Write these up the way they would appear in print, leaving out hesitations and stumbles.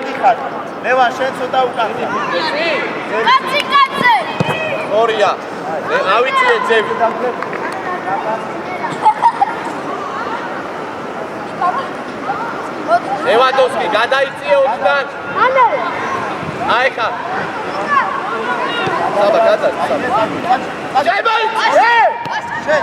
გადიხარ. ლევან შენ ცოტა უკანდა. კაცი. ორია. ავიწიე ძები. ლევანდოვსკი გადაიწიე 20-დან. აი ხა. საბა გადაჭ. შენ.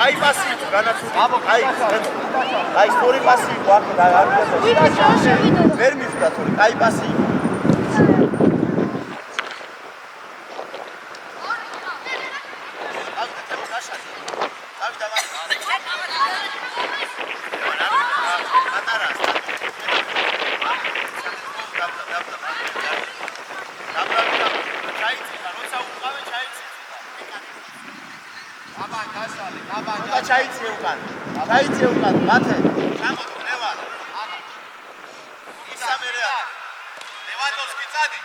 აი პასი განაცუდი. აი სწორი პასი იყო აქ და არ ვერ მივხვდა თორე აი პასი იყო. ჩაიცე უკან მათე ჩამოდო ლევან ისამერეა ლევანდოვსკი წადი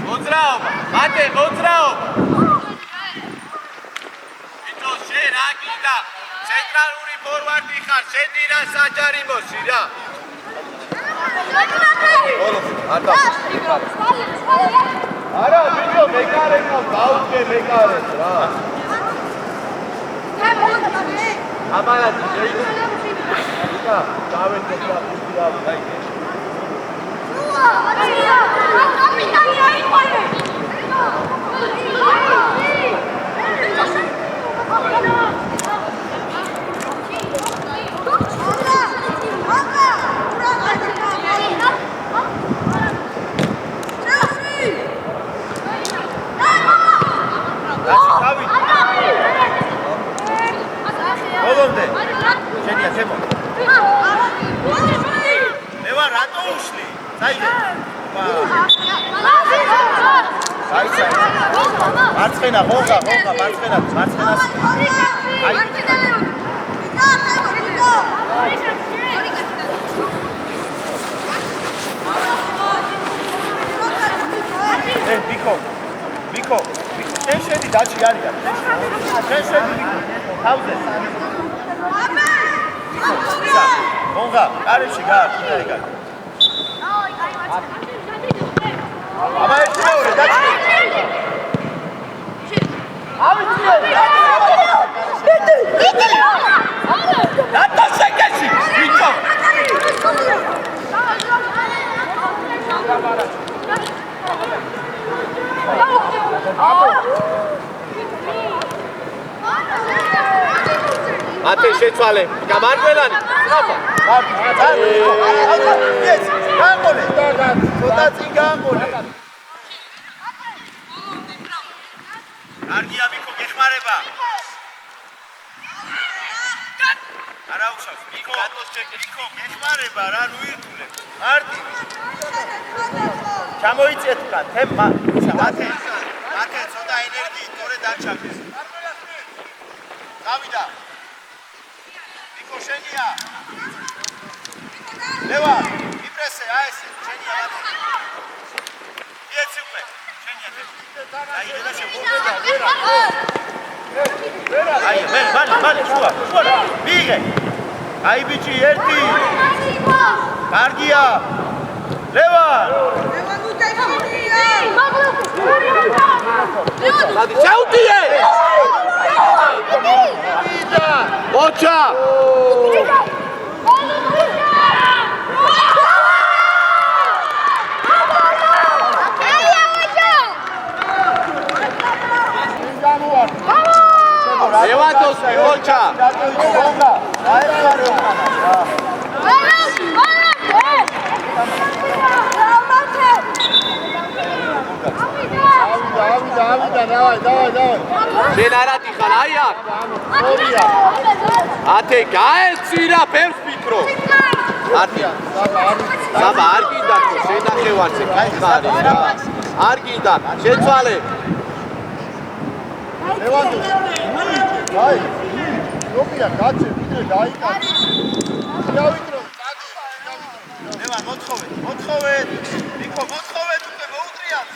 მოძრაობა მათე მოძრაობა ცენტრალური ფორვარდი ხარ, შედი რა საჯარიმოში რა. არა, ვიდეო მეკარენო, დაუდგე მეკარენს რა. ამალადი შეიძა. დავეთო და ფუტია დაიგე. კაპიტანი აიყვანე. Volonde. Genia, temo. Leva rato ushli. Saide. Saide. Martfena, hoga, martfena. Ai. Biko. Sen şedi daçi yarıya. Sen şedi Biko. Havze. Hoga, arışı gar, gar. Ama etme oraya daçi. Abi çıkıyor. Bitti. Hatta sen geçsin. Biko. Ate შეცვალე. გამარჯვებანი. ხაფა. ეს გამონე. ცოტა წინ გამონე. კარგია მიკო გეხმარება. არა უშავს. მიკო ატოს ჩეკი. მიკო გეხმარება რა ნუ ირთულე. მარტი. ჩამოიწიეთ უკან. თემა. მათე ცოტა ენერგიით თორე დაჩაგდეს. დავიდა. მიკო შენია. ლევა, იპრესე, აესე, შენია მათე. იეცი უკვე. შენია. აი და შევიდა. აი, მალე, შუა. მიიღე. აი ბიჭი, ერთი. კარგია. ლევა. Ladi, ciao tie! მოჩა ლევანდოვსკი მოჩა შენ არადი ხარ აი აქ ათე გაეცირა ფერს ფიქრო ათი საბა არ გინდა ხო შენახევარზე კაიხარი რა არ გინდა შეცვალე აი როკია კაცი ვიდრე დაიკაცე დავიტრო ლევან მოთხოვეთ ნიკო მოთხოვეთ უკვე მოუწიათ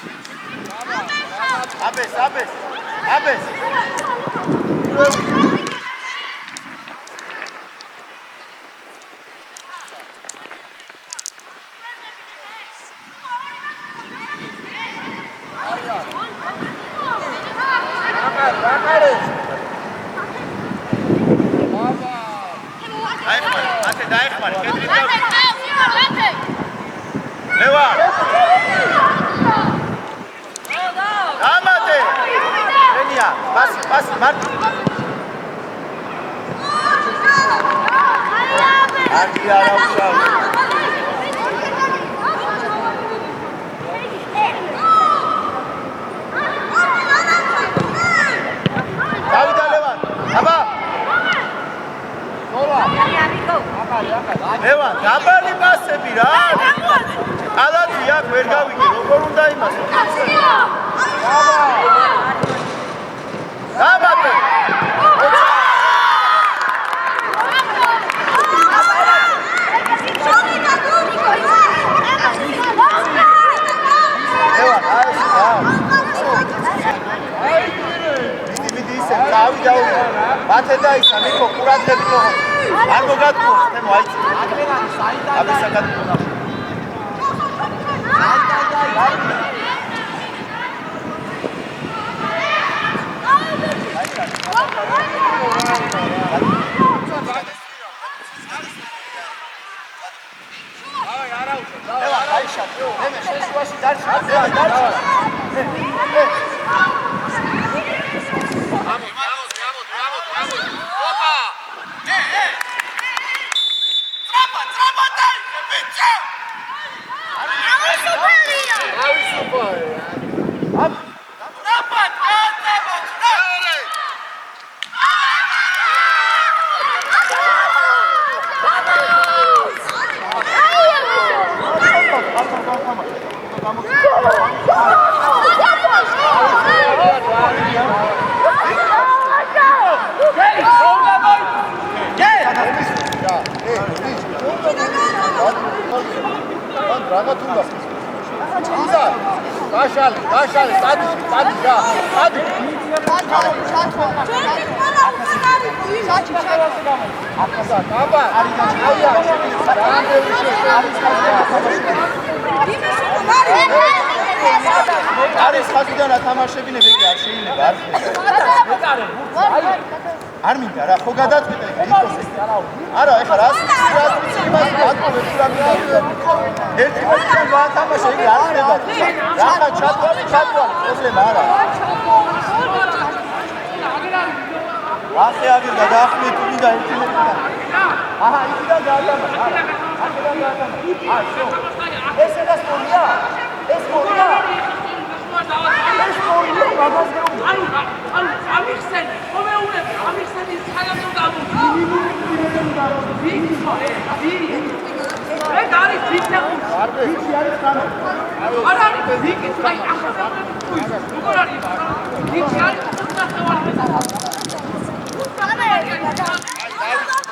აბეს დაეხმარე კედრით ლევან დამატე ენია პასი მარტი არგი არა უშავ დავიდა ლევან აბა ლევან დაბალი პასები რა კალათი აქ ვერ გავიგე როგორ უნდა იმასო დამატე მიდი ისე თავი დაუ მათე დაისა ნიკო ყურადღებით ხო არ მოგატყო თემო აიცი აბე საკატყო Gashali, tadi ja, tadi. არის ხაზიდან ათამაშებინე ვეგი არ შეიძლება არ მინდა რა ხო გადაწყვიტე ნიკოსი არა ეხლა რას ვიცი იმას ატყობ რა მინდა ერთი მოწინ გაათამაშე იგი არ ხდება რა ჩატვალი პრობლემა არა ახე აგირდა დაახმეთ მინდა ერთი მოწინ აჰა იქიდან გაათამაშე აქედან გაათამაშე შო ესე და სწორია ეს სწორია ეს სწორია მაგას ანუ ამიხსენ ყოველურე ამიხსენი ხალხო გამო ეგ არის ვიქნა ვიცი არის გამო არა არის ვიქი აი ახლა როგორ არის ვიცი არის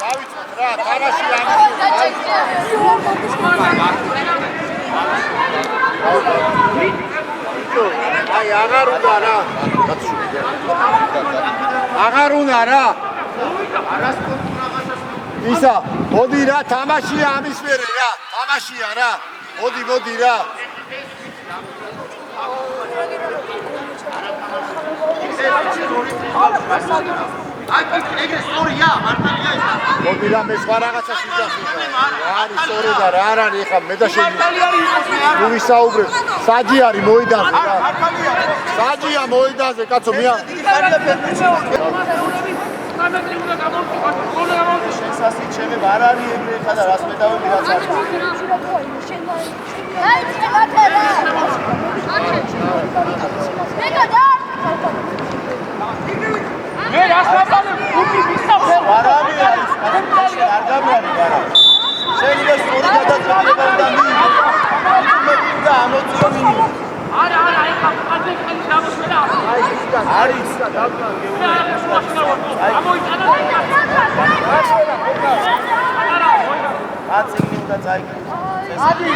დავიცოთ რა თამაში აი აღარ უნდა რა აღარ უნდა რა ისა მოდი რა თამაშია ამის მერე რა თამაშია რა მოდი რა ეს ეგრე სწორია, მართალია ეს. მოდი რა მე სხვა რაღაცა სიძახი არის სწორი და რა არ არის ეხა მე და შენ ნუ ვისაუბრებ საჯი არის მოიდანზე რა საჯია მოიდანზე კაცო მე შესასწრით შეღება არ არის ეგრე ხა და რას მეტავები რაც არის მე რას ვაბალებ გუთი ვისწავლე არ არის არ გამარი არა შენ ის ორი გადაწყვეტილება უნდა მიიღო და ამოწიო მინიმუმ არა ეხა ყაძე ხელი გამოსვლა არის ამოიტანა რაც იგი უნდა წაიგო ადი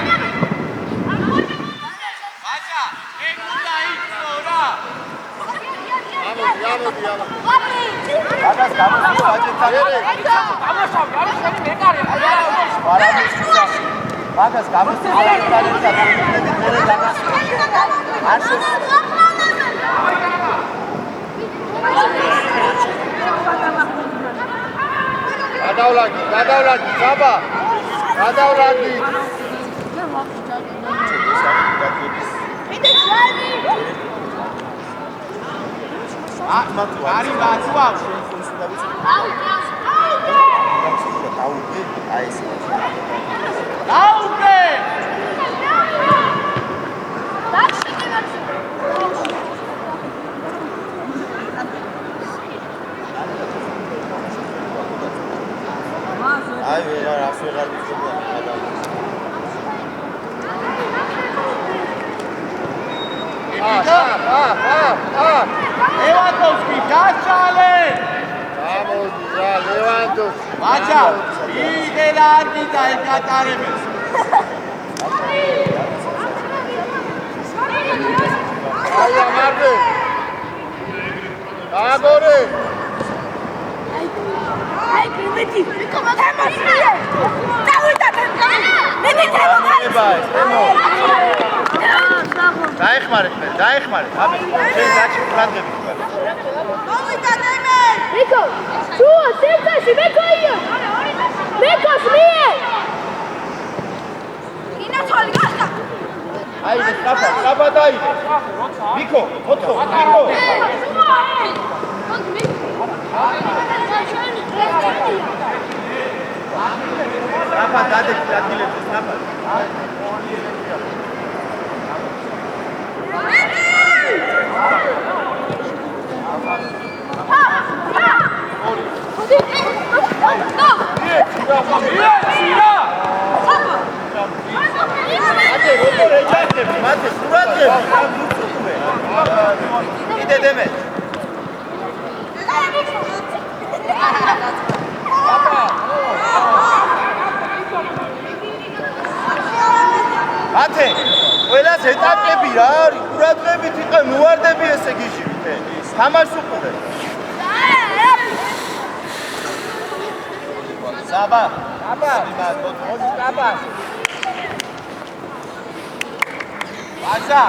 ბაჭა ეგ უნდა იწო რა მაგას გამოსვლა აჯეთან გამოსავ არის შენი მეკარე მაგას გამოსვლა აჯეთან მე დაგასვლა არ გადავლადი საბა გადავლადი არის ბაცვა დაუგე აი რას ვეღარ ვიცოდი ლევანდოვსკი გაშალე გამოდი რა ლევანდოვსკი ბაჭა იღე რა არ გიდა ეგ გატარებელს აი ამარდე აგორე აი კრიმეთი კომოდამოსია დავიტანე მეტი დაეხმარე აბე შენ დაჩი ფრანგები ხარ დავიტანე მეკო შუა სერცაში მეკოია მეკოს მიე ინა თოლი გასა აი ეს კაფა დაიდე მიკო ოთხო მიკო კაფა დადე ადგილებზე კაფა მათე სურათები კიდე დემე მათე ყველას ეტაპები რა არის ყურადღებით იყე მოواردები ესე გიჟივით თამაშს უყურე საბა საბა ბაჭა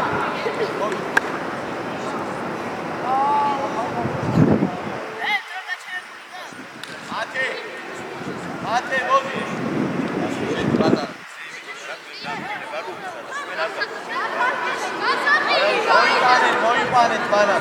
მათე მოდი მოიპანეთ ბანა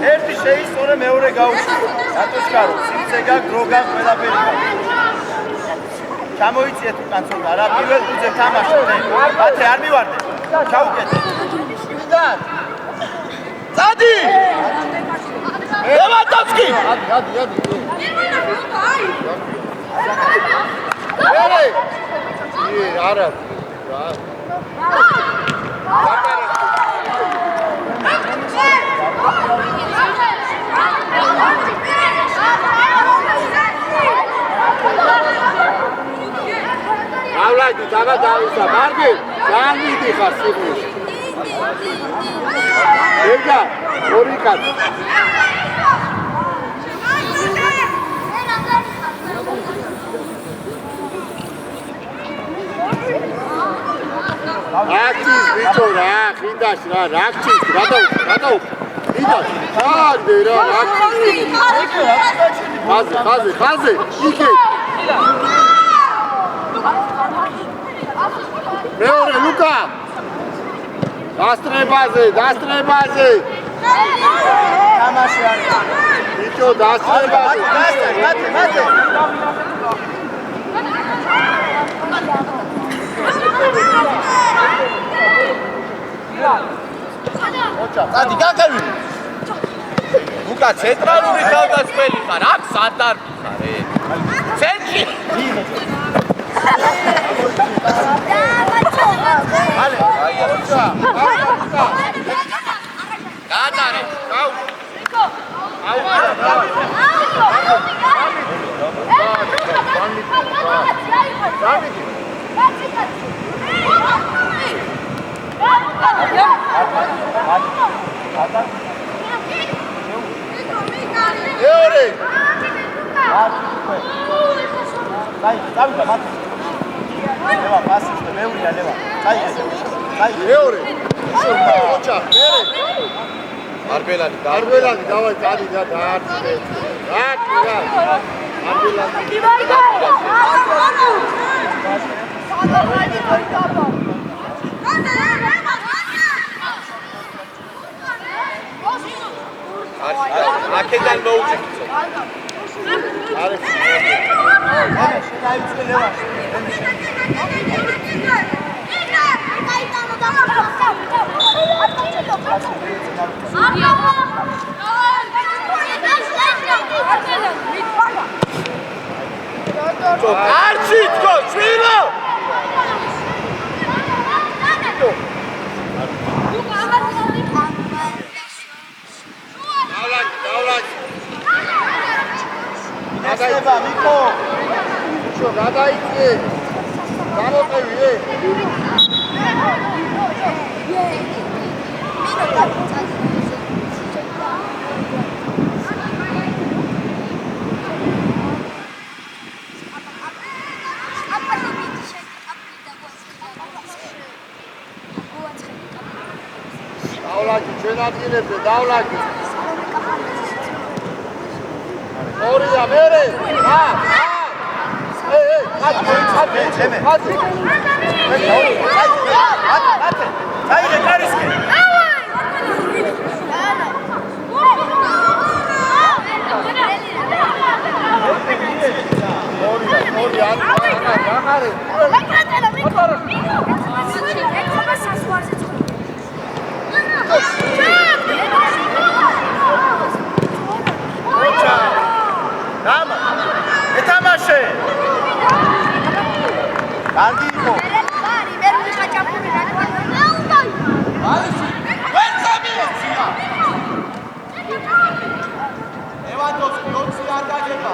ერთი შეისწორე მეორე გაუშვი სატოჩკარო სიმცეგა გროგა ყველაფერი ჩამოიწიეთ უკან ცოტა რა პირველ გუნდზე თამაშობ მათე არ მივარდე ჩაუკეთე ვიდან წადი ადი არაავლადი დაბა დავისა მარგი განვიდი ხარ სიყვარული ეგა ორი კაცი აქციის ბიჭო რა ხინდაში რა აქციის გადაუ იდა ხარდე რა აქციის ხაზე იქე მეორე ლუკა დასტრებაზე თამაში არის ბიჭო დასტრებაზე მათე ადი გაკევი უკა ცენტრალური თავდამსხმელი ხარ აქ სადარბი ხარ ცენტრი გადარე მეორე დავიდა მათე ლევა პასისტე მეურია ლევა აი მეორე ოჩა მეორე არბელანი არბელანი დავაი დადი და დაარტყე რა არბელანი აქედან მოუწევთ არის არჩი თქო შვილო ესება მიკო შო გადაიწე გამოტევი დავლაგი ჩვენ ადგილებზე დავლაგი ორია მერე აიღე კარისკი დამა ეთამაშე კარგი იყო ლევანდოვსკი 20 არ დაგება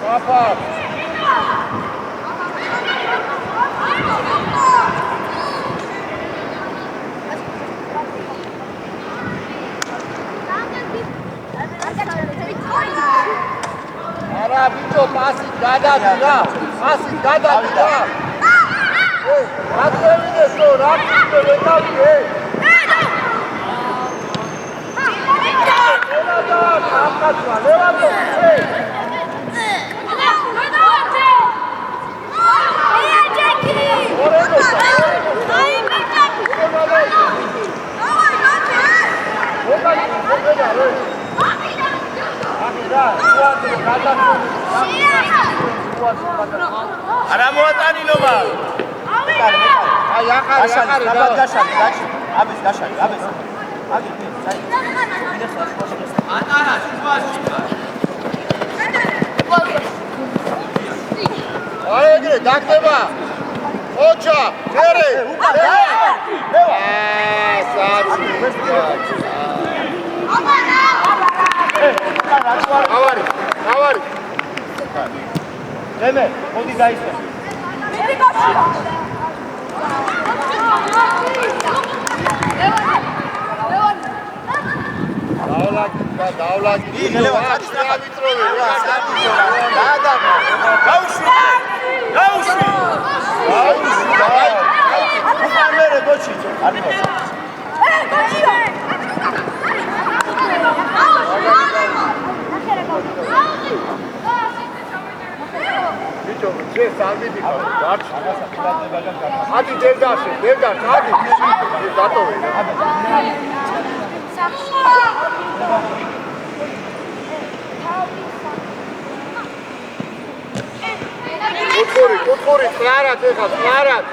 პაპა არა ბიჭო პასი გადადი რა პასი გადადი რა რა წევიდეს რო რა წევიდე არა მოატანილობა აი ახალი გაშალი აბეს ატარა შუაში აი ეგრე დაგდება ოჩა მერე ავარი დემე მოდი დაისვა დავლაგი იღელება ვიტროვე რა გაუშვი მერე გოჩი არ ბიჭო შენ სამიდი ხარ გარჩ ადი დევდარში ადი დატოვე კუთური წარად ეხა წარად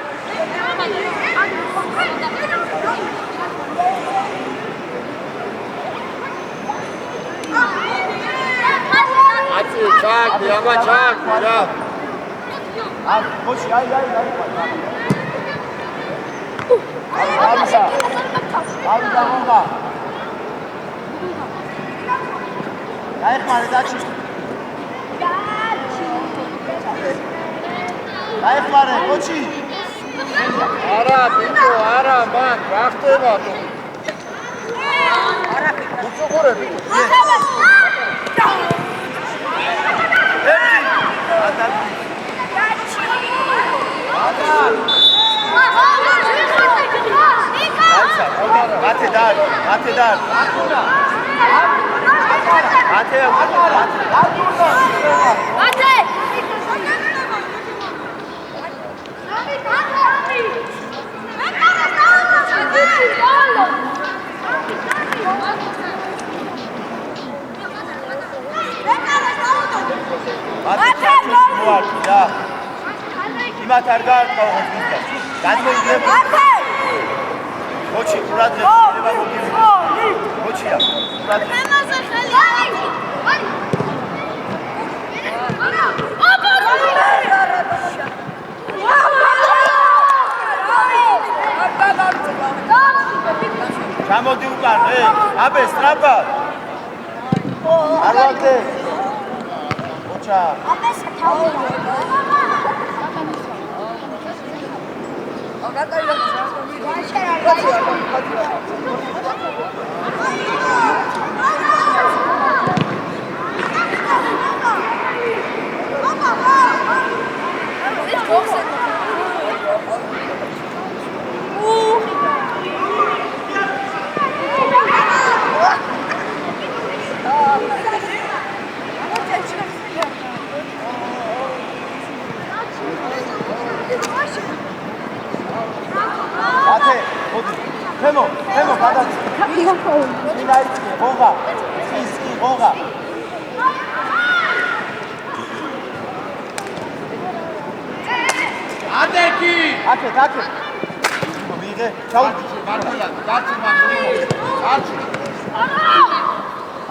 აცი ჩაკი აბა ჩაკი რა გოჩი აი ამისა ავიდა მონღა დაიხმარე დაჩი დაიხმარე გოჩი არა ბიჭო არა მან რა ხდება თუ უწუხურები მათე დარ იმათ არ გაარკვევს მისდას გადმოიგებ გოჩი ყურადღება შეიძლება მოგივიდეს გოჩია ყურადღება ჩამოდი უკან აბე სტრაფა არ ვაგდე გოჩა აბე სათავე თემო გადადის მინაიცი ღონღა ისკი ღონღა ადეკი აკეთ მიიღე ჩაუდი გარჩი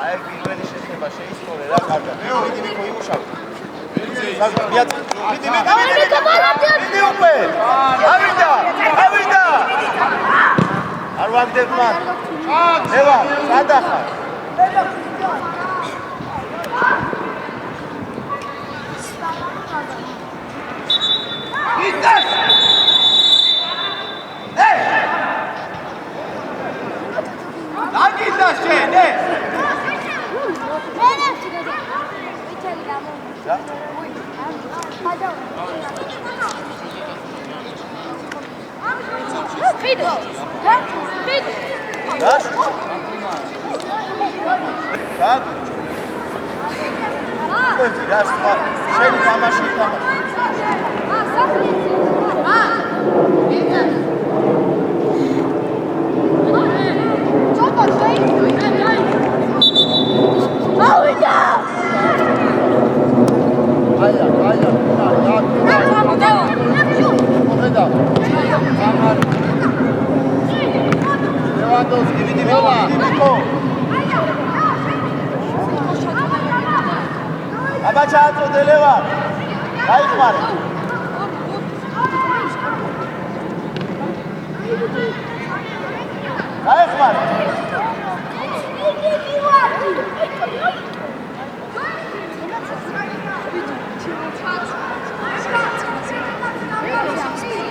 აი პირველი შეება შეისწორე რა კარგად მიდი მიქო იმუშავე მიდი უკვე ავიდა არ ვაგდებ მან ევა სადახარ იტას დაგიდა შენ შენი თამაში ლევანდოვსკი, მიდი მიკო. აბა ჩააწოდე ლევან. გაიხმარე. გაიხმარე.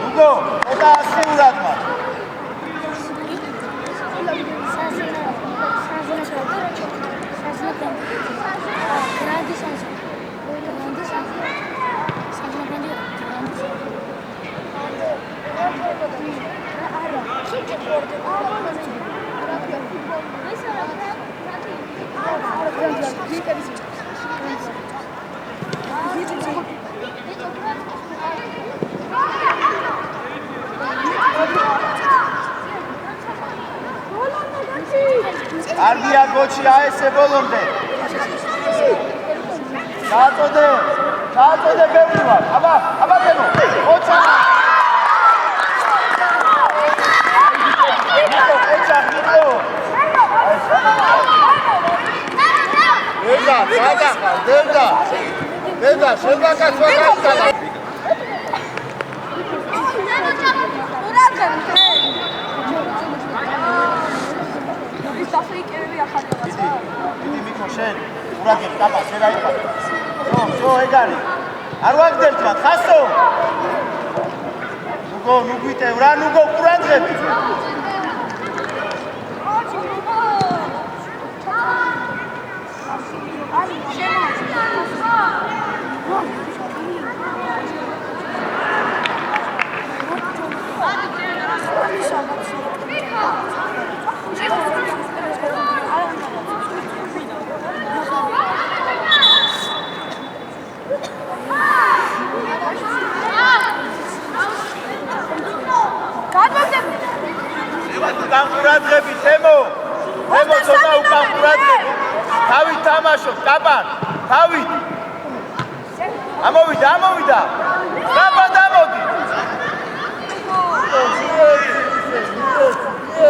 უგო, ოდა ასეულად მაგ. კარგია გოჩი აესე ბოლომდე. ჩააწოდე ბევრი ვარ. აბა დემო. ოჩა. დედა, შევაკაცვა გაიტანა. დიდი მიკო შენ ურაგებ კაპა შენ აიყავ. ზო ეგარი. არ ვაგდებთ მათ ხასო. ნუ გვიტევ რა ნუგო ყურადღები. განყურადღები თემო ცოტა უკან ყურადღები თავით თამაშობ კაპან თავით ამოვიდა კაპა დამოდი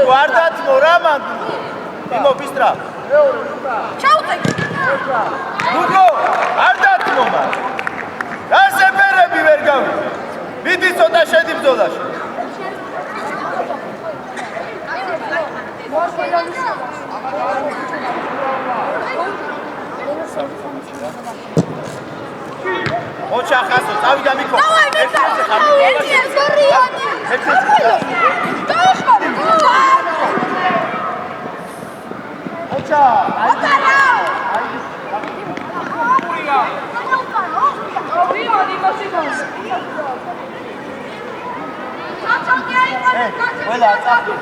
ვარდათმო რა მან იმო ბისტრა ჩაუტეკ გუგო არ დათმო მან რა სეფერები ვერ გავი მიდი ცოტა შედი ბრძოლაში ოჩა ხასო წავიდა მიკო ერთ-ერთი ხარ ოჩა ყველა წაფი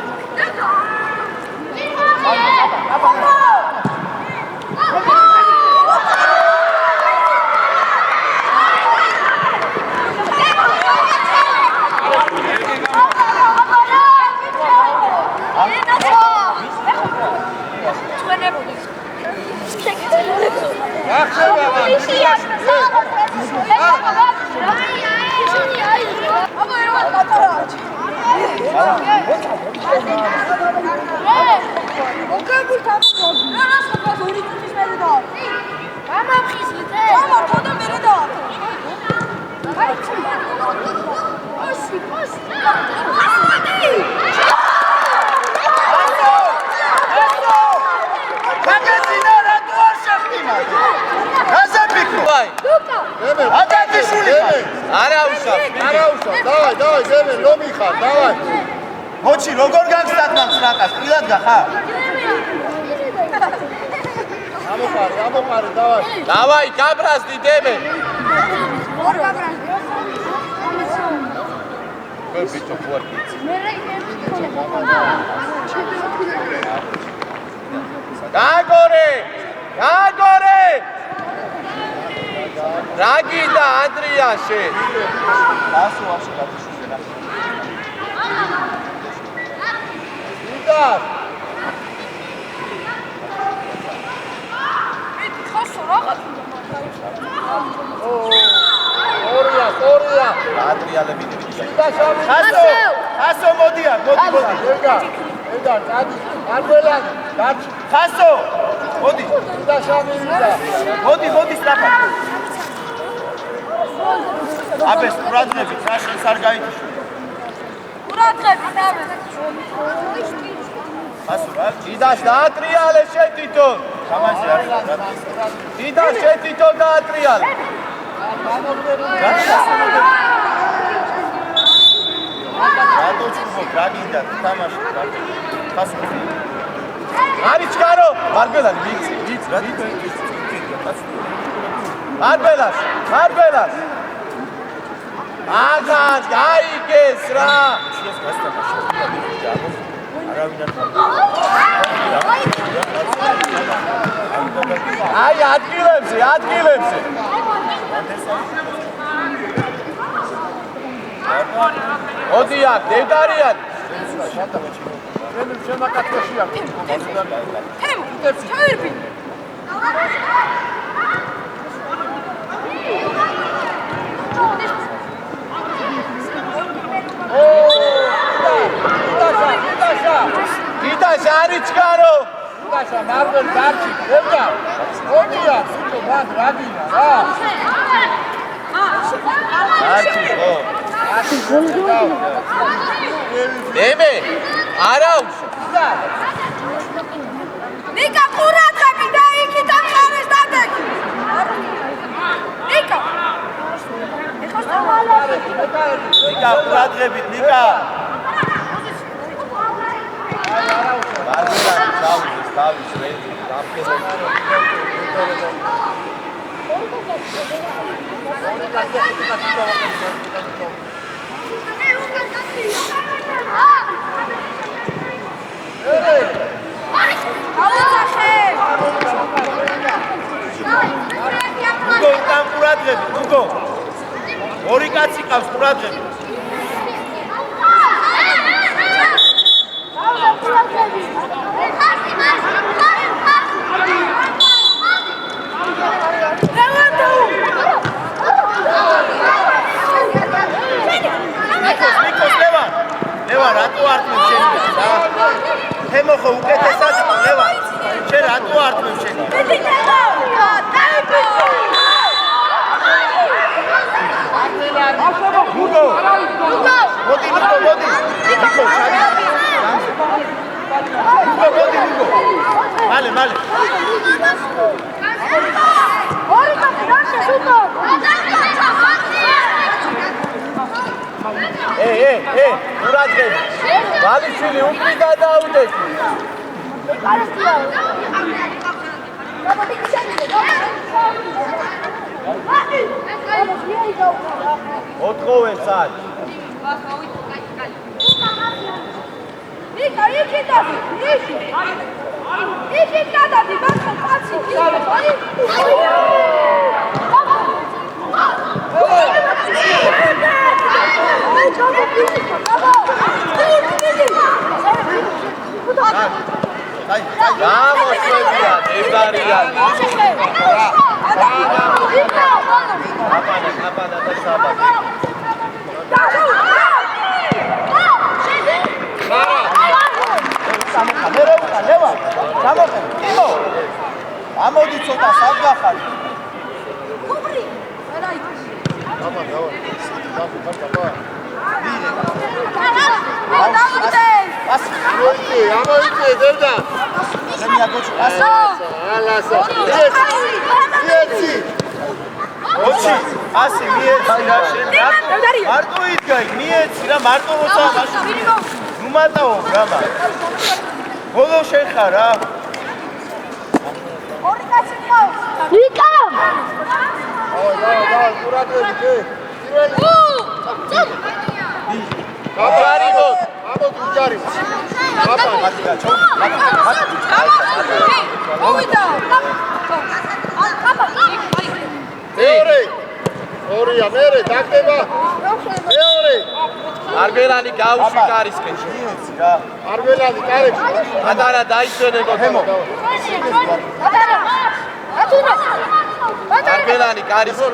მოჩი როგორ გაგსტათ მაგს რაკას პირად გახარ ამოყარე დავაი გაბრაზდი დემე ბიჭო ფუარკიც გაგორე რაგიდა ანდრიაშე დასუაში გათიშულა ორია ადრიალები ხასო მოდია მოდი ეგა წადი არბელანი, დაჩი. ხასო, მოდი. და შამივიდა. მოდი სწრაფად. აბეს ყურადღებით, რა შენს არ გაიჩი. ყურადღებით, აბე. ხასო რა? დიდას დაატრიალე შეთითო. თამაში არის. დიდას შეთითო დაატრიალე. რატო ჩუბობ, რა გინდა თამაში? ხასო. არის ჩქარო, მარბელანი ვიცი. მარბელას. აგან, გაიგეს რა. შეეს გასტამაში. არავინ არ აი ადგილებზე. მოდი აქ, დევდარიანი. შემაკაცოში აქვს. თემ, ჩავირბი. დიდას არის ჩქარო. დაშა მარბელ დაჩი. ევდა. ოდია, სიტო მან რაგინა რა. არჩი ხო? ემე, არა უშო. ნიკა ყურადღები და იქით ამხარეს დადეგ. ნიკა. ნიკა ყურადღებით, ნიკა. მარბელანი ჩაუძეს თავის რეჟიმს, გოგო უკან ყურადღებით, გოგო. ორი კაცი ყავს ყურადღებით. ლევან, რატო არტმევ შენი რა? თემო ხო უკეთესად ლევან. შენ რატო არტმევ შენი? გუგო. მოდი. მალე. ორი კაცი რაშე სულო. ყურადღებით. ბალიშვილი უკრი გადაუდეთ. ოთხოვე სად. ნიკა, იქით დადი, იქით გადადი, ბახო, კაცი, გამოშვებია, დევდარიანი. აბანა და საბანა. ლევან, გამოხენ, კიმო. ამოდი ცოტა სად გახარ? ამოიწე დევდა. შემია გოჩი, ასა. ალასა. იეცი. გოჩი, ასი მიეცი რა შენ რა? მარტო იდგა, მიეცი რა, მარტო როცა მაშინ. ნუ მატაო გრამა. ბოლო შენ ხარ რა? ორი კაცი ყავს. ნიკა! დავა, ყურადღებით. გაბარიბო. გარი. მოვიდა. მეორე. ორია, მერე დაგდება. მეორე. არბელანი გავში კარისკენ. მიეცი რა. არბელანი კარებში. ადარა დაიცვენე გოგო. არბელანი კარისკენ.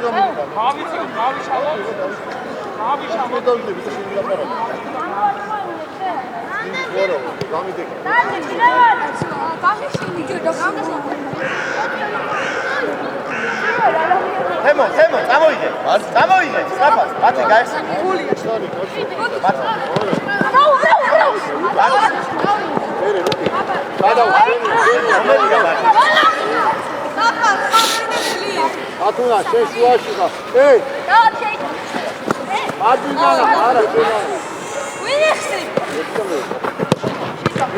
გავიშალო. თემო, წამოიდე. წამოიდე, საფას, მათე გაიხსნა. ათუნა შეშუაში ხარ. ეი, ადინანა, არა, შენა.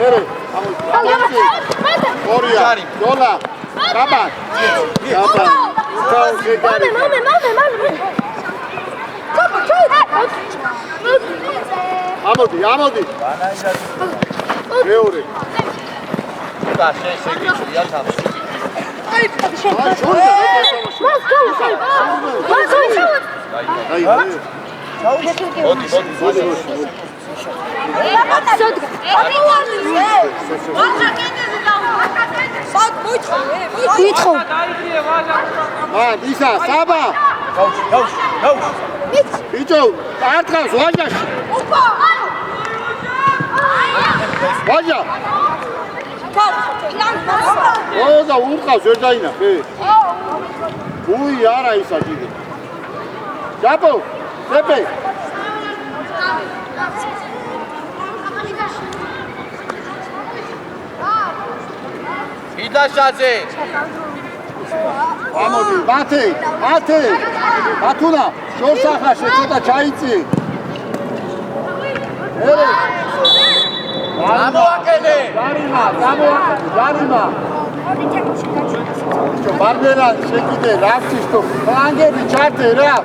ერე, ამოიწი. ორია, დოლა. კაბა. კაბა. ამოდი. მეორე. და შეგვიძლია თამაში. ისა, საბა. ბიჭო, არტყავს ვაჟაში. ვაჟა. და უყავს ვერ დაინახე. უი არა ისა კიდე. ჯაპო, ზეპე. იდაშაძე. ამოდი, მათე. ათუნა, შორს ახლა ცოტა ჩაიწი. ერე. ამოაკელე. ჯარიმა. ბარბერა შეკიდე რაფცის თუ ფლანგები ჩართე რა.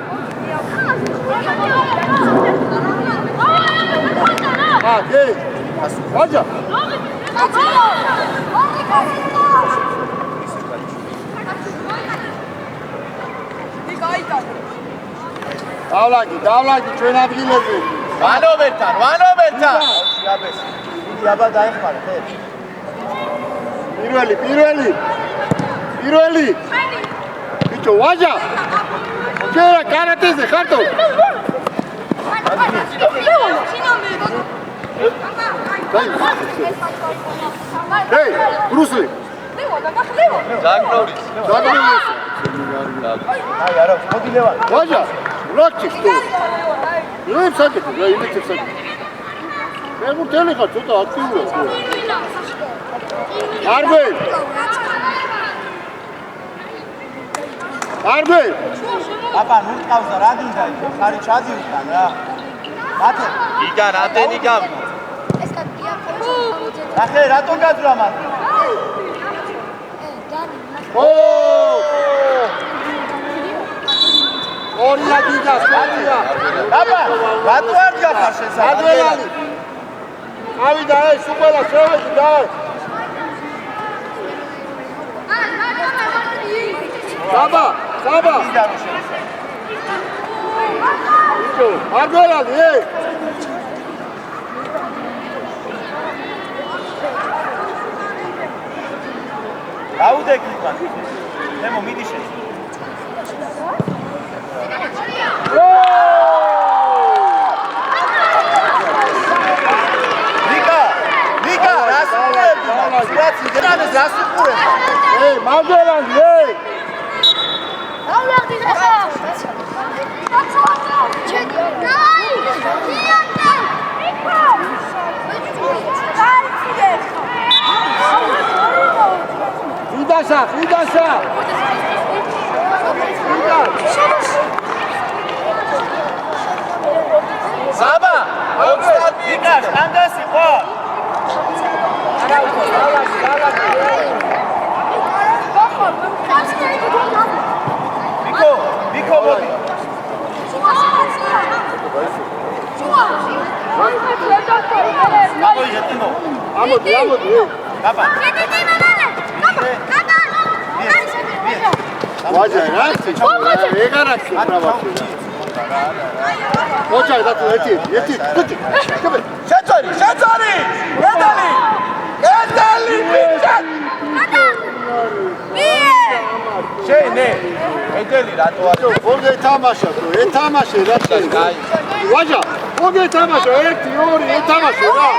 გე. ვაჟა. დავლაგი ჩვენ ადგილებზე. ვანოვერთან. შეაბეს. იგი აბა დაეხმარა, ხე? პირველი. ბიჭო, ვაჟა. შეიძლება კარატეზე ხარტო. ეი, ბრუსლი. ზაგნორის. აი არა, მოდი ლევან. ვაჟა, როჩის თუ. იმებს აკეთებ, რა იმებს აკეთებ. მეგრული ხარ, ცოტა აქტიურია. არბე. აბა, ნუ ყავს და რა გინდა იქ? ხარი ჩადიუთან რა. მათე. იგა რატენი გავი? ნახე, რატომ გაძვრა მან? ორია გიგას, ორია. აბა, რატო არ გახარ შესაძლებელი? ადრენალი. ავიდა ეს უყველა შევედი და საბა. იდა რო შეიძლება. ბიჭო, ადრენალი, ეი. დაუდეკი თქვა. თემო მიდი შენ. ნიკა, რას უყურებდი? სურათი დანეს რას უყურებდი? ეი, მაგელანდი, ეი. დავლაღდი ხა. იდაშა. საბა, 20 ნიკა, სტანდასი ხო? ვიკო მოდი. ამოდი. აბა. ვაჟა, რა ეგარაკი პრაბაში. ოჯა დათო ერთი. შეწარი! ედალი ბიჭა! შენე, ედელი რატო არის? მოგე თამაშა, ეთამაშე რა შეიძლება. ვაჟა, მოგე თამაშა, 1 2 ეთამაშე რა.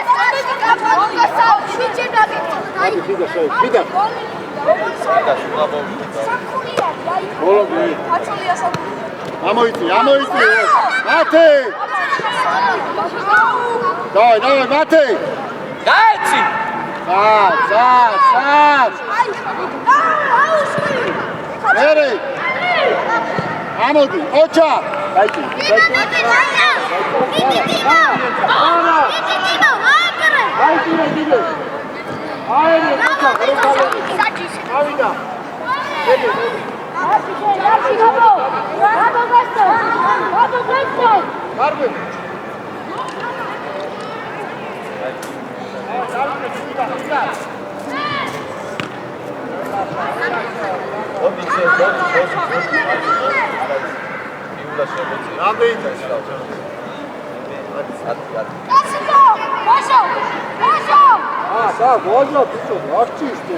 ამოიწი მათე დავай მათე გაეცი სად მერე ამოდი ოჩა დაიჭი ავიდა გარბე ბოჟო ბიჭო არჩის თუ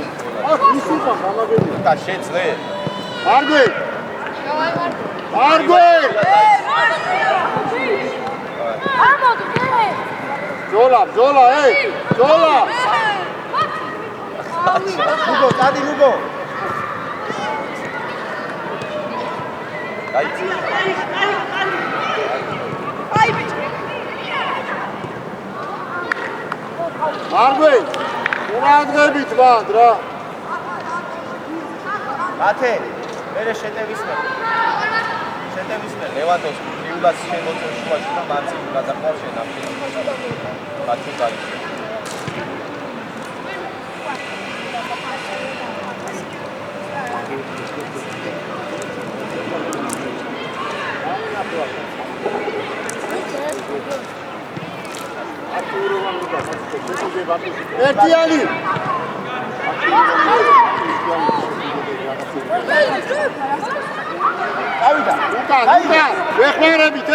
აქ ისება გამაგებია და შეძლე არგვე ზოლა ლუგო დადი ლუგო გაიცი არგვე ურადღებით ბად რა მათე მერე შეტევისმე ლევანდოვსკი ტრიულას შემოწევ შუაში და მარცხნივ გადაყავს შენახი მათე კარი ერთიანი ავიდა უკან ვეხმარებით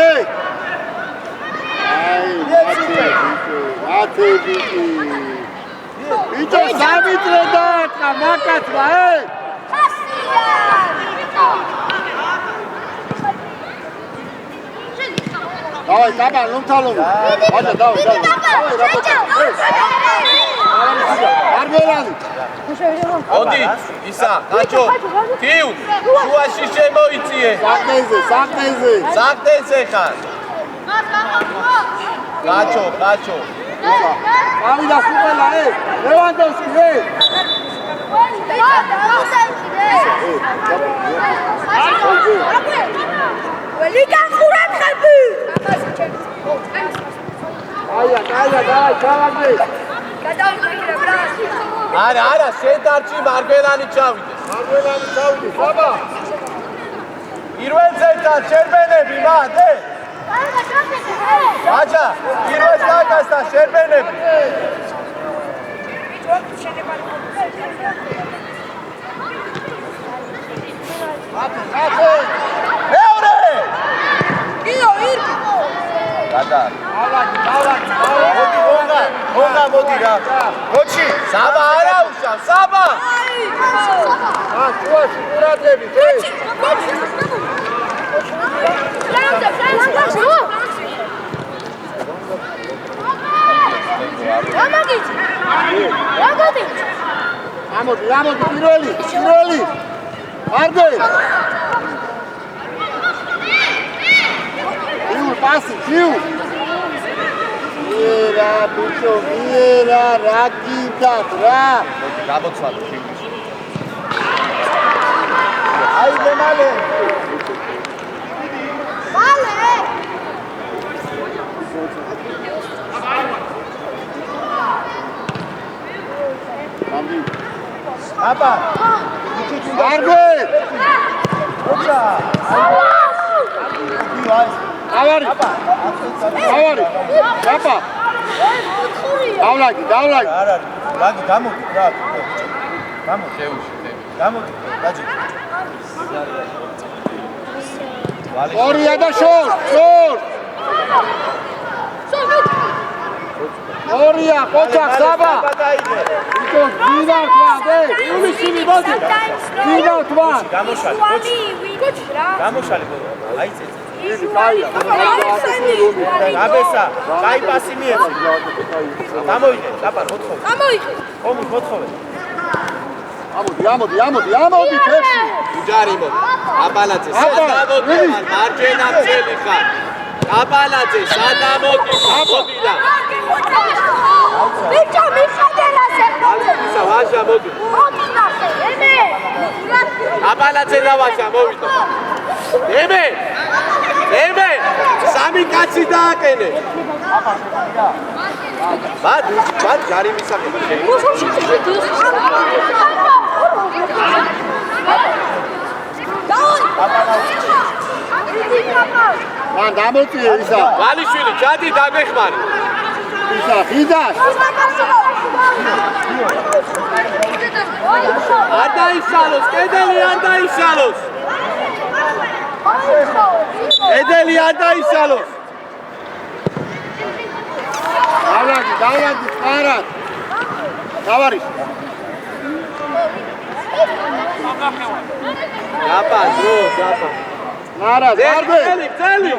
მათე ბიჭო სამიწრე დაარტყა მაკაცმა დავай დაბა ლომთალოვი აჯა დავай არგელანი მოდი ისა გაჭო თიუ შუაში შემოიწიე საყდეზე ხარ გაჭო ავიდა სუპელა ლევანდოვსკი ველიკან ხურათხები აია დავай ჩავაგდე არა შედარჩი მარგველანი ჩავიდეს საბა პირველ ზეთან შერბენები მათე აჯა პირველ სტაკასთან შერბენები მეორე იო ირ გადა მოდი რა მოჩი საბა არა უშავ საბა შუაში ყურადღებით ამოდი პირველი არგე პასი მიერა ბიჭო მიერა რა გინდათ რა გამოცვალე ფილმში აი მალე აბა არგე ოჩა ავარი აბა დავლაგი არა ლაგი გამოდი რა შეუში გამოდი დაჯი ორია და შორ ორია ყოჩახ საბა იტო ძინავთვა იულისიმი მოდი ძინავთვა გამოშალი აი წეწ აბესა, კაი პასი მიეცი. გამოიგე, დაბა, მოთხოვე. გამოიღე. ომის მოთხოვე. ამოდი, თებში. უჯარი მოდი. აბალაძე, სადამოდი ხარ, მარჯვენა მცელი ხარ. აბალაძე, სადამოდი ხარ, მოდი და. ბიჭო, მიხადელაზე. ისა ვაჟა მოდი. მოდი ნახე, ემე. აბალაძე და ვაჟა მოვიდა. ემე, სამი კაცი დააკენე. ბად ჯარი მისაკება. მან დამოწიე ისა. ვალიშვილი, ჯადი დაგეხმარი. ისა, ხიდას. არ დაიშალოს, კედელი არ დაიშალოს. კედელი არ დაიშალოს. დავადი, წყარად. დავარი. დაბა, დრო, დაბა. მარა, გარბე. წელი.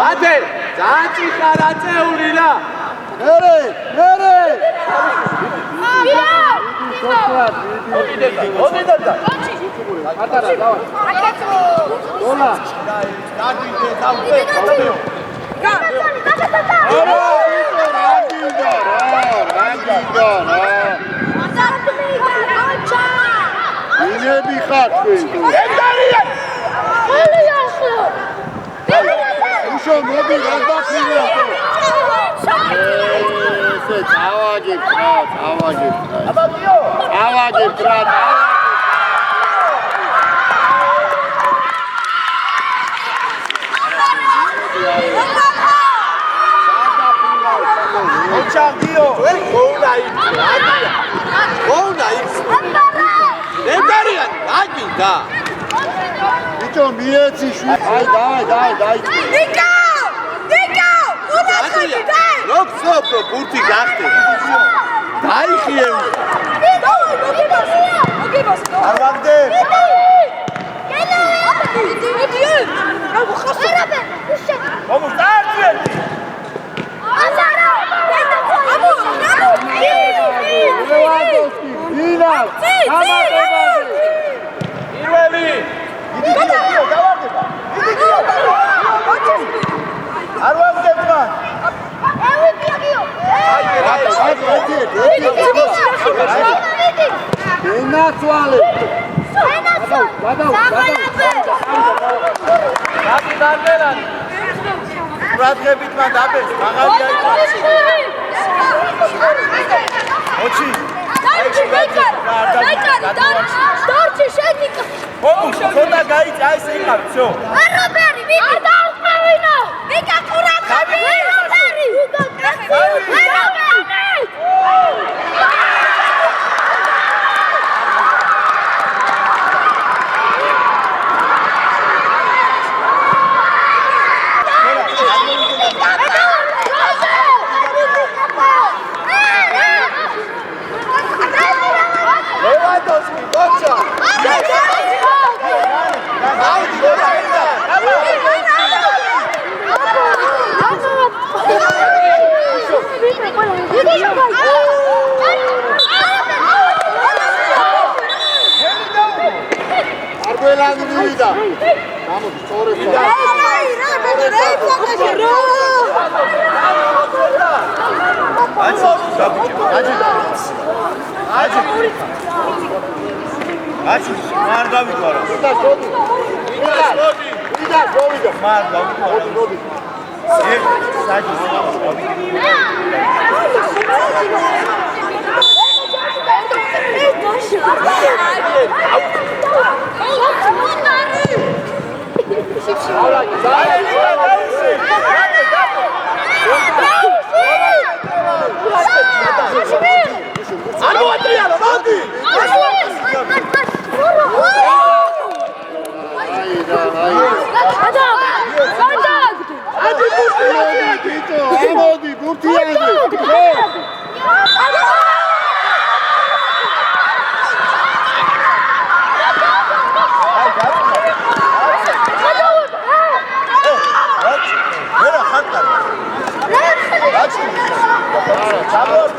ათე, ძაჭი ხარა წეული რა. მერე. მოდი და. ატარა, დავარი. დოლა. დაგიდე, დავდე. ინები ხარ თქვენ. უშო მოდი რა დაფრინე. ესე წავაგებ რა. აბადიო. წავაგებ რა. ოჩაგიო. გოუნა ის. ნეტარიან, აგინდა. ბიჭო მიეცი შვილი. აი, დაი. ნიკო! ურახები და! რო ბურთი გახდე. დაიხიე. მოგიბოს. არ ვაგდე. ომს დაარჩიეთ. ინა, გამარჯვებული. პირველი. იდი გავარდება. არ ვაგდებ მან. ენაცვალე. ბრადღებით მან დაბეს, მაღალი აიწვა. ოჩი. დორჩი შედიკა. ომს ხოდა გაიწა ეს იქა, всё. არაფერი, ვიკა. არ დაუხმევინო. ვიკა ყურადღები. არაფერი. ლევანდოვსკი, გოჩა. არგველანი მივიდა. გამოდი, სწორედ. აჩი, მარ გავიგვარა. და შოდი. ვიდა, შოვიდა. მარ გავიგვარა. მოდი. საჯი. ანუ ატრიალო, მოდი. ამოდი, ბურთიანზე. ჩამოარ.